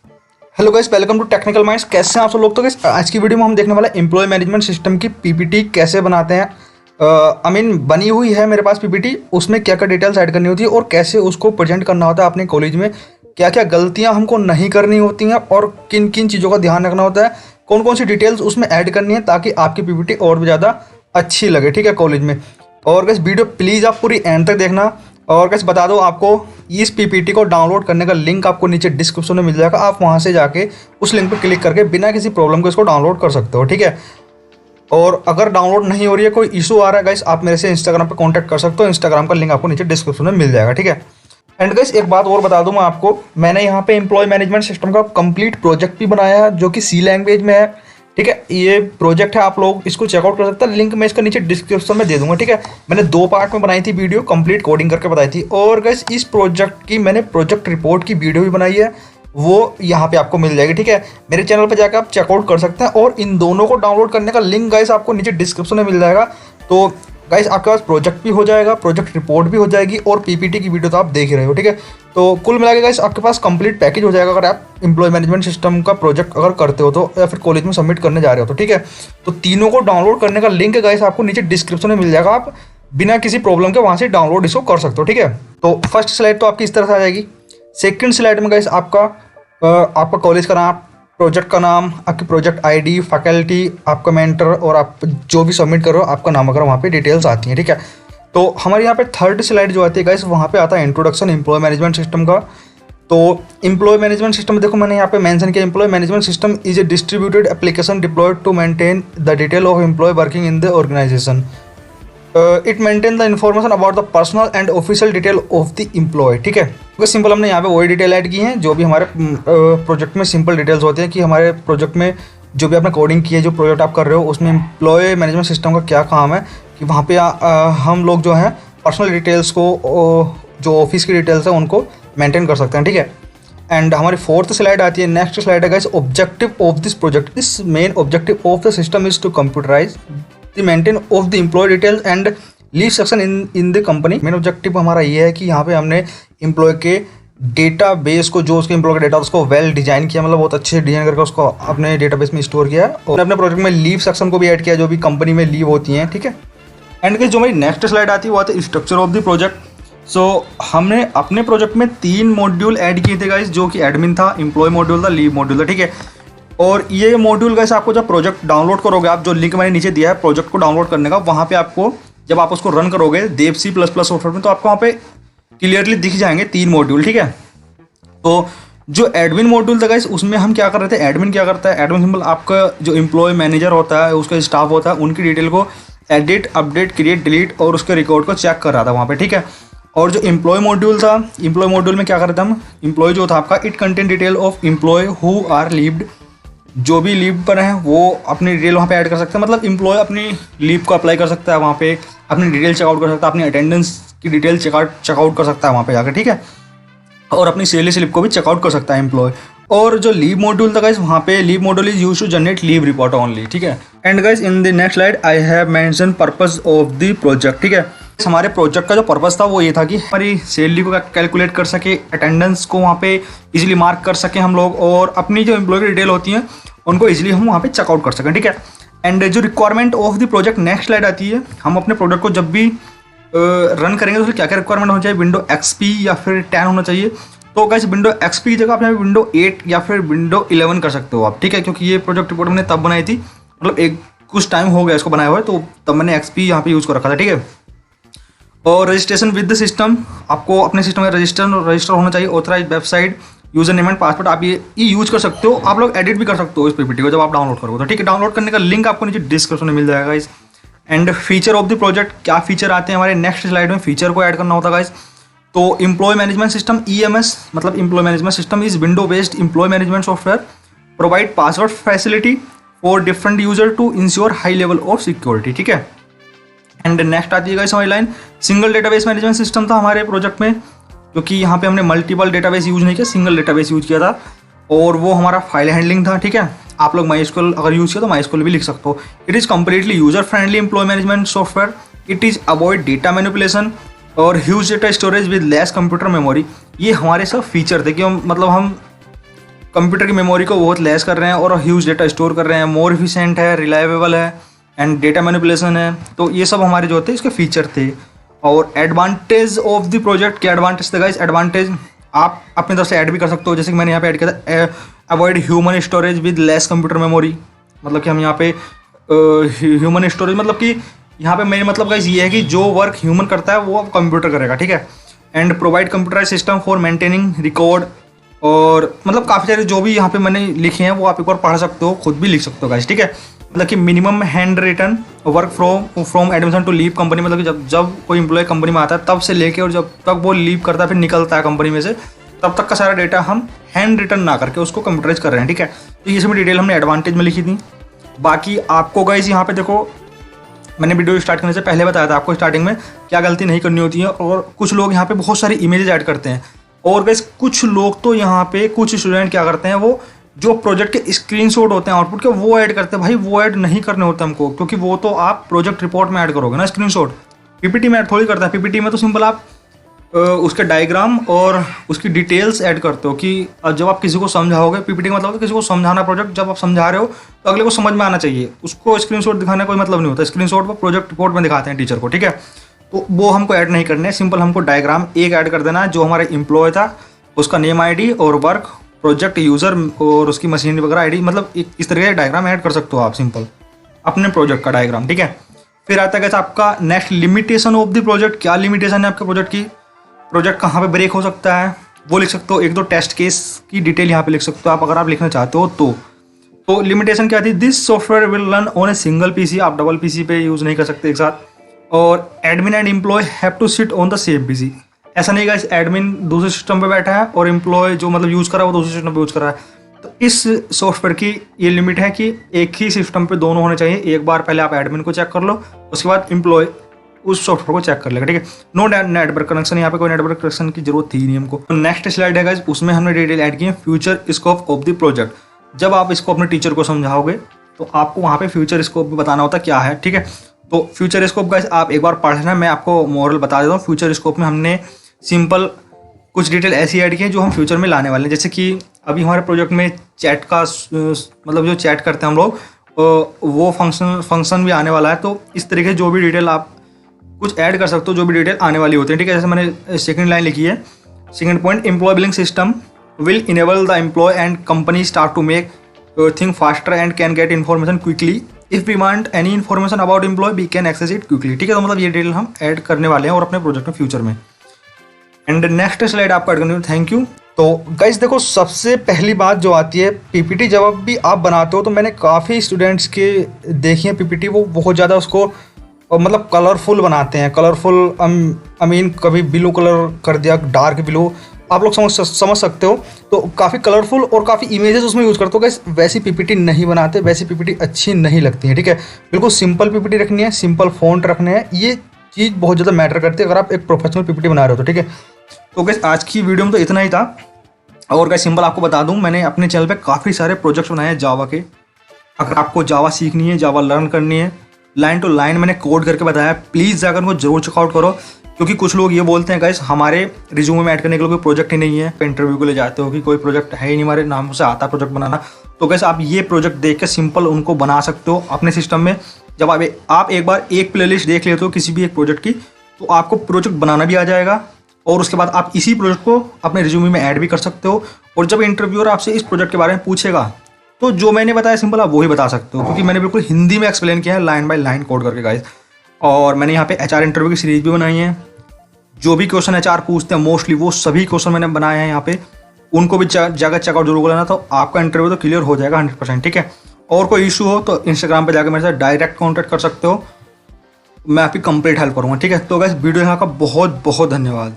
Hello guys, welcome to technical minds. कैसे हैं आप सब लोग। तो गाइस आज की वीडियो में हम देखने वाला एम्प्लॉय मैनेजमेंट सिस्टम की पीपीटी कैसे बनाते हैं। बनी हुई है मेरे पास पीपीटी। उसमें क्या क्या डिटेल्स ऐड करनी होती है और कैसे उसको प्रेजेंट करना होता है अपने कॉलेज में, क्या क्या गलतियां हमको नहीं करनी होती हैं और किन किन चीज़ों का ध्यान रखना होता है, कौन कौन सी डिटेल्स उसमें ऐड करनी है ताकि आपकी पीपीटी और भी ज़्यादा अच्छी लगे, ठीक है, कॉलेज में। और गाइस वीडियो प्लीज़ आप पूरी एंड तक देखना। और गाइस बता दो, आपको इस पीपीटी को डाउनलोड करने का लिंक आपको नीचे डिस्क्रिप्शन में मिल जाएगा। आप वहां से जाके उस लिंक पर क्लिक करके बिना किसी प्रॉब्लम के इसको डाउनलोड कर सकते हो, ठीक है। और अगर डाउनलोड नहीं हो रही है, कोई इशू आ रहा है गाइस, आप मेरे से इंस्टाग्राम पे कांटेक्ट कर सकते हो। इंस्टाग्राम का लिंक आपको नीचे डिस्क्रिप्शन में मिल जाएगा, ठीक है। एंड गाइस एक बात और बता दूं मैं आपको, मैंने यहाँ पे एम्प्लॉय मैनेजमेंट सिस्टम का कंप्लीट प्रोजेक्ट भी बनाया है जो कि सी लैंग्वेज में है, ठीक है। ये प्रोजेक्ट है, आप लोग इसको चेकआउट कर सकते हैं। लिंक मैं इसका नीचे डिस्क्रिप्शन में दे दूंगा, ठीक है। मैंने 2 पार्ट में बनाई थी वीडियो, कंप्लीट कोडिंग करके बताई थी। और गाइस इस प्रोजेक्ट की मैंने प्रोजेक्ट रिपोर्ट की वीडियो भी बनाई है, वो यहाँ पे आपको मिल जाएगी, ठीक है। मेरे चैनल पे जाकर आप चेकआउट कर सकते हैं। और इन दोनों को डाउनलोड करने का लिंक गाइस आपको नीचे डिस्क्रिप्शन में मिल जाएगा। तो गाइस आपके पास प्रोजेक्ट भी हो जाएगा, प्रोजेक्ट रिपोर्ट भी हो जाएगी और पीपीटी की वीडियो तो आप देख ही रहे हो, ठीक है। तो कुल मिला के गाइस आपके पास कंप्लीट पैकेज हो जाएगा अगर आप एम्प्लॉय मैनेजमेंट सिस्टम का प्रोजेक्ट अगर करते हो तो, या फिर कॉलेज में सबमिट करने जा रहे हो तो, ठीक है। तो तीनों को डाउनलोड करने का लिंक गाइस आपको नीचे डिस्क्रिप्शन में मिल जाएगा। आप बिना किसी प्रॉब्लम के वहाँ से डाउनलोड इसको कर सकते हो, ठीक है। तो फर्स्ट स्लाइड तो आपकी इस तरह से आ जाएगी। सेकेंड स्लाइड में गाइस आपका कॉलेज का नाम, प्रोजेक्ट का नाम, आपकी प्रोजेक्ट आईडी, फैकल्टी, आपका मेंटर और आप जो भी सबमिट करो आपका नाम अगर वहाँ पे डिटेल्स आती हैं, ठीक है। तो हमारे यहाँ पे थर्ड स्लाइड जो आती है गाइस, वहाँ पे आता है इंट्रोडक्शन एम्प्लॉय मैनेजमेंट सिस्टम का। तो एम्प्लॉय मैनेजमेंट सिस्टम देखो मैंने यहाँ पे मेंशन किया, employ management system is a distributed application deployed to maintain the detail of employ working in the organisation. It maintain the information about the personal and official detail of the employ, ठीक है। तो simple हमने यहाँ पे वही detail add की हैं जो भी हमारे प्रोजेक्ट में सिंपल डिटेल्स होते हैं कि हमारे प्रोजेक्ट में जो भी आपने कोडिंग की है, जो प्रोजेक्ट आप कर रहे हो उसमें एम्प्लॉय मैनेजमेंट सिस्टम का क्या काम है कि वहाँ पे हम लोग जो हैं पर्सनल डिटेल्स को, जो ऑफिस की डिटेल्स है उनको मेंटेन कर सकते हैं, ठीक है। एंड हमारी फोर्थ स्लाइड आती है, नेक्स्ट स्लाइड है guys, objective of this project. This main objective of the system is to computerise the maintain of the employ details and leave section in the company. Main objective हमारा ये है कि यहाँ पे हमने एम्प्लॉय के data base को, जो उसके एम्प्लॉय का डेटा उसको वेल डिजाइन किया, मतलब बहुत अच्छे डिजाइन करके उसको अपने डेटाबेस में स्टोर किया है। और अपने प्रोजेक्ट में लीव सेक्शन को भी ऐड किया जो भी कंपनी में लीव होती हैं, ठीक है। एंड गाइस जो हमारी नेक्स्ट स्लाइड आती है वो आती है स्ट्रक्चर ऑफ द प्रोजेक्ट। सो हमने अपने प्रोजेक्ट में 3 मॉड्यूल ऐड किए थे गाइस, जो कि एडमिन था, एम्प्लॉय मॉड्यूल था, लीव मॉड्यूल था, ठीक है। और ये मॉड्यूल गाइस आपको जब प्रोजेक्ट डाउनलोड करोगे, आप जो लिंक मैंने नीचे दिया है प्रोजेक्ट को डाउनलोड करने का, वहाँ पे आपको जब आप उसको रन करोगे देव C++ सॉफ्टवेयर में, तो आपको वहाँ पे क्लियरली दिख जाएंगे 3 मॉड्यूल, ठीक है। तो जो एडमिन मॉड्यूल था गाइस उसमें हम क्या कर रहे थे, एडमिन क्या करता है, एडमिन सिंपल आपका जो एम्प्लॉय मैनेजर होता है, उसका स्टाफ होता है, उनकी डिटेल को एडिट, अपडेट, क्रिएट, डिलीट और उसके रिकॉर्ड को चेक कर रहा था वहाँ पे, ठीक है। और जो एम्प्लॉय मॉड्यूल था, एम्प्लॉय मॉड्यूल में क्या कर रहे थे हम, एम्प्लॉय जो था आपका, it content detail of employ who are leaved. जो भी लीव पर हैं वो अपनी डिटेल वहाँ पे ऐड कर सकते हैं, मतलब एम्प्लॉय अपनी लीव को अप्लाई कर सकता है वहाँ पे, अपनी डिटेल चेकआउट कर सकता है, अपनी अटेंडेंस की डिटेल चेकआउट कर सकता है वहाँ पे जाकर, ठीक है। और अपनी सैलरी स्लिप को भी चेकआउट कर सकता है एम्प्लॉय। और जो लीव मॉड्यूल था गाइस, वहाँ पे leave module is used to generate leave report only, ठीक है। And guys in the next slide I have mention purpose of the project, ठीक है। हमारे प्रोजेक्ट का जो पर्पस था वो ये था कि हमारी सैलरी को कैलकुलेट कर सके, अटेंडेंस को वहाँ पे इजीली मार्क कर सके हम लोग, और अपनी जो एम्प्लॉय की डिटेल होती हैं उनको इजीली हम वहाँ पे चेकआउट कर सकें, ठीक है। एंड जो requirement of the project, next slide आती है, हम अपने प्रोजेक्ट को जब भी रन करेंगे तो उसमें क्या क्या रिक्वायरमेंट होना चाहिए, विंडो XP या फिर 10 होना चाहिए। तो गाइस विंडो XP की जगह आप यहाँ विंडो 8 या फिर विंडो 11 कर सकते हो आप, ठीक है। क्योंकि ये प्रोजेक्ट रिपोर्ट मैंने तब बनाई थी, मतलब कुछ टाइम हो गया इसको बनाए हुए, तो तब मैंने XP यहाँ पे यूज़ कर रखा था, ठीक है। और रजिस्ट्रेशन विद द सिस्टम, आपको अपने सिस्टम में रजिस्टर होना चाहिए, authorise website, user name and password, आप ये यूज़ कर सकते हो। आप लोग एडिट भी कर सकते हो इस पीपीटी को जब आप डाउनलोड करोगे तो, ठीक है। डाउनलोड करने का लिंक आपको नीचे डिस्क्रिप्शन में मिल जाएगा guys. And feature of the project, क्या फीचर आते हैं हमारे नेक्स्ट स्लाइड में, फीचर को ऐड करना होता है गाइस। तो एम्प्लॉय मैनेजमेंट सिस्टम EMS, मतलब employ management system is window based employ management software, provide password facility for different user to ensure high level of security, ठीक है। एंड नेक्स्ट आती है गाइस हमारी line, single database management system था हमारे project में, क्योंकि यहाँ पे हमने मल्टीपल डेटाबेस यूज नहीं किया, सिंगल डेटाबेस यूज किया था, और वो हमारा फाइल हैंडलिंग था, ठीक है। आप लोग MySQL अगर यूज किया तो MySQL भी लिख सकते हो। It is completely user friendly employ management software, it is avoid data manipulation और huge data storage with less computer memory. ये हमारे सब फीचर थे कि हम कंप्यूटर की मेमोरी को बहुत लेस कर रहे हैं और ह्यूज डेटा स्टोर कर रहे हैं, मोर एफिशिएंट है, रिलायबल है एंड डेटा मैनिपुलेशन है। तो ये सब हमारे जो होते हैं इसके फीचर थे। और एडवांटेज ऑफ द प्रोजेक्ट, क्या एडवांटेज थे गाइस? एडवांटेज आप अपनी तरफ से ऐड भी कर सकते हो, जैसे कि मैंने यहाँ पे ऐड किया था, avoid human storage with less computer memory. मतलब कि हम यहाँ पे ह्यूमन स्टोरेज मतलब कि यहाँ पे मेन मतलब गाइस ये है कि जो वर्क ह्यूमन करता है वो अब कंप्यूटर करेगा, ठीक है। And provide computerise system for maintaining record, और मतलब काफ़ी सारे जो भी यहाँ पे मैंने लिखे हैं वो आप एक बार पढ़ सकते हो, खुद भी लिख सकते हो गाइस, ठीक है। मतलब कि minimum hand written work from admission to leave company, मतलब कि जब कोई एम्प्लॉय कंपनी में आता है तब से लेके और जब तक वो लीव करता है फिर निकलता है कंपनी में से, तब तक का सारा डेटा हम हैंड रिटन ना करके उसको कंप्यूटराइज कर रहे हैं, ठीक है। तो ये सभी डिटेल हमने एडवांटेज में लिखी थी। बाकी आपको गाइस यहाँ पे देखो, मैंने वीडियो स्टार्ट करने से पहले बताया था आपको स्टार्टिंग में क्या गलती नहीं करनी होती है। और कुछ लोग यहाँ पे बहुत सारी इमेजेस ऐड करते हैं, और गाइस कुछ लोग तो यहाँ पे कुछ स्टूडेंट क्या करते हैं, वो जो प्रोजेक्ट के स्क्रीनशॉट होते हैं आउटपुट के वो ऐड करते हैं। भाई वो ऐड नहीं करने होते हमको, क्योंकि वो तो आप प्रोजेक्ट रिपोर्ट में ऐड करोगे ना स्क्रीनशॉट, पीपीटी में ऐड थोड़ी करता है। पीपीटी में तो सिंपल आप उसके डायग्राम और उसकी डिटेल्स ऐड करते हो कि जब आप किसी को समझाओगे, पीपीटी का मतलब किसी को समझाना प्रोजेक्ट, जब आप समझा रहे हो तो अगले को समझ में आना चाहिए, उसको स्क्रीनशॉट दिखाने का कोई मतलब नहीं होता। स्क्रीनशॉट वो प्रोजेक्ट रिपोर्ट में दिखाते हैं टीचर को, ठीक है। तो वो हमको ऐड नहीं करने, सिंपल हमको डायग्राम एक ऐड कर देना है, जो हमारे एम्प्लॉय था उसका नेम आईडी और वर्क, प्रोजेक्ट यूज़र और उसकी मशीन वगैरह आईडी, मतलब इस तरह का डायग्राम ऐड कर सकते हो आप सिंपल अपने प्रोजेक्ट का डायग्राम, ठीक है। फिर आता है आपका next limitation of the project. क्या लिमिटेशन है आपके प्रोजेक्ट की? प्रोजेक्ट कहाँ पे ब्रेक हो सकता है वो लिख सकते हो। एक दो टेस्ट केस की डिटेल यहाँ पे लिख सकते हो आप, अगर आप लिखना चाहते हो तो लिमिटेशन क्या थी? This software will run on a single PC, आप डबल पीसी पे यूज़ नहीं कर सकते एक साथ। और admin and employ have to sit on the same PC. ऐसा नहीं गाइस एडमिन दूसरे सिस्टम पे बैठा है और एम्प्लॉय जो मतलब यूज़ कर रहा है वो दूसरे सिस्टम पे यूज़ कर रहा है। तो इस सॉफ्टवेयर की ये लिमिट है कि एक ही सिस्टम पे दोनों होने चाहिए। एक बार पहले आप एडमिन को चेक कर लो, उसके बाद एम्प्लॉय उस सॉफ्टवेयर को चेक कर लेगा, ठीक है। नो नेटवर्क कनेक्शन, यहाँ पे कोई नेटवर्क कनेक्शन की जरूरत थी नहीं हमको। नेक्स्ट स्लाइड है गाइस, उसमें हमने डिटेल ऐड की है future scope of the project. जब आप इसको अपने टीचर को समझाओगे तो आपको वहाँ पे फ्यूचर स्कोप भी बताना होता है क्या है, ठीक है। तो फ्यूचर स्कोप गाइस आप एक बार पढ़ लेना, मैं आपको मॉरल बता देता हूँ। फ्यूचर स्कोप में हमने सिंपल कुछ डिटेल ऐसी ऐड की है जो हम फ्यूचर में लाने वाले हैं। जैसे कि अभी हमारे प्रोजेक्ट में चैट का मतलब जो चैट करते हैं हम लोग, वो फंक्शन भी आने वाला है। तो इस तरीके से जो भी डिटेल आप कुछ ऐड कर सकते हो, जो भी डिटेल आने वाली होती है, ठीक है। जैसे मैंने सेकंड लाइन लिखी है, second point, employ billing system will enable the employ and company start to make thing faster and can get information quickly. If we want any information about employ we can access it quickly, ठीक है। तो मतलब ये detail हम add करने वाले हैं और अपने प्रोजेक्ट में फ्यूचर में। एंड नेक्स्ट स्लाइड आपको ऐड करनी है, थैंक यू। तो गाइस देखो, सबसे पहली बात जो आती है पीपीटी जब भी आप बनाते हो, तो मैंने काफ़ी स्टूडेंट्स के देखी है पीपीटी, वो बहुत ज़्यादा उसको मतलब कलरफुल बनाते हैं। कलरफुल आई मीन कभी ब्लू कलर कर दिया, डार्क ब्लू, आप लोग समझ सकते हो। तो काफ़ी कलरफुल और काफ़ी इमेजेस उसमें यूज़ करते हो गाइस। वैसी पीपीटी नहीं बनाते, वैसी पीपीटी अच्छी नहीं लगती है, ठीक है। बिल्कुल सिंपल पीपीटी रखनी है, सिंपल फॉन्ट रखने हैं, ये चीज़ बहुत ज़्यादा मैटर करती है अगर आप एक प्रोफेशनल पीपीटी बना रहे हो तो, ठीक है। तो गाइस आज की वीडियो में तो इतना ही था। और गाइस सिंपल आपको बता दूं, मैंने अपने चैनल पे काफ़ी सारे प्रोजेक्ट्स बनाए हैं जावा के। अगर आपको जावा सीखनी है, जावा लर्न करनी है, लाइन टू लाइन मैंने कोड करके बताया, प्लीज़ जाकर उनको जरूर चेकआउट करो। क्योंकि कुछ लोग ये बोलते हैं गाइस हमारे रिज्यूमे में ऐड करने के लिए कोई प्रोजेक्ट ही नहीं है, इंटरव्यू के लिए जाते हो कि कोई प्रोजेक्ट है ही नहीं, हमारे नाम से आता प्रोजेक्ट बनाना। तो गाइस आप ये प्रोजेक्ट देख के सिंपल उनको बना सकते हो अपने सिस्टम में। जब आप एक बार एक प्लेलिस्ट देख लेते हो किसी भी एक प्रोजेक्ट की, तो आपको प्रोजेक्ट बनाना भी आ जाएगा और उसके बाद आप इसी प्रोजेक्ट को अपने रिज्यूमे में ऐड भी कर सकते हो। और जब इंटरव्यूअर आपसे इस प्रोजेक्ट के बारे में पूछेगा तो जो मैंने बताया सिंपल आप वही बता सकते हो, क्योंकि मैंने बिल्कुल हिंदी में एक्सप्लेन किया है लाइन बाय लाइन कोड करके गाइस। और मैंने यहाँ पे एचआर इंटरव्यू की सीरीज भी बनाई है। जो भी क्वेश्चन एचआर पूछते हैं मोस्टली वो सभी क्वेश्चन मैंने बनाए हैं यहाँ पे, उनको भी जगह चेकआउट जरूर करना, तो आपका इंटरव्यू तो क्लियर हो जाएगा 100%, ठीक है। और कोई इशू हो तो इंस्टाग्राम पे जाकर मेरे साथ डायरेक्ट कॉन्टैक्ट कर सकते हो, मैं आपकी कंप्लीट हेल्प करूँगा, ठीक है। तो गाइस वीडियो यहाँ का बहुत बहुत धन्यवाद।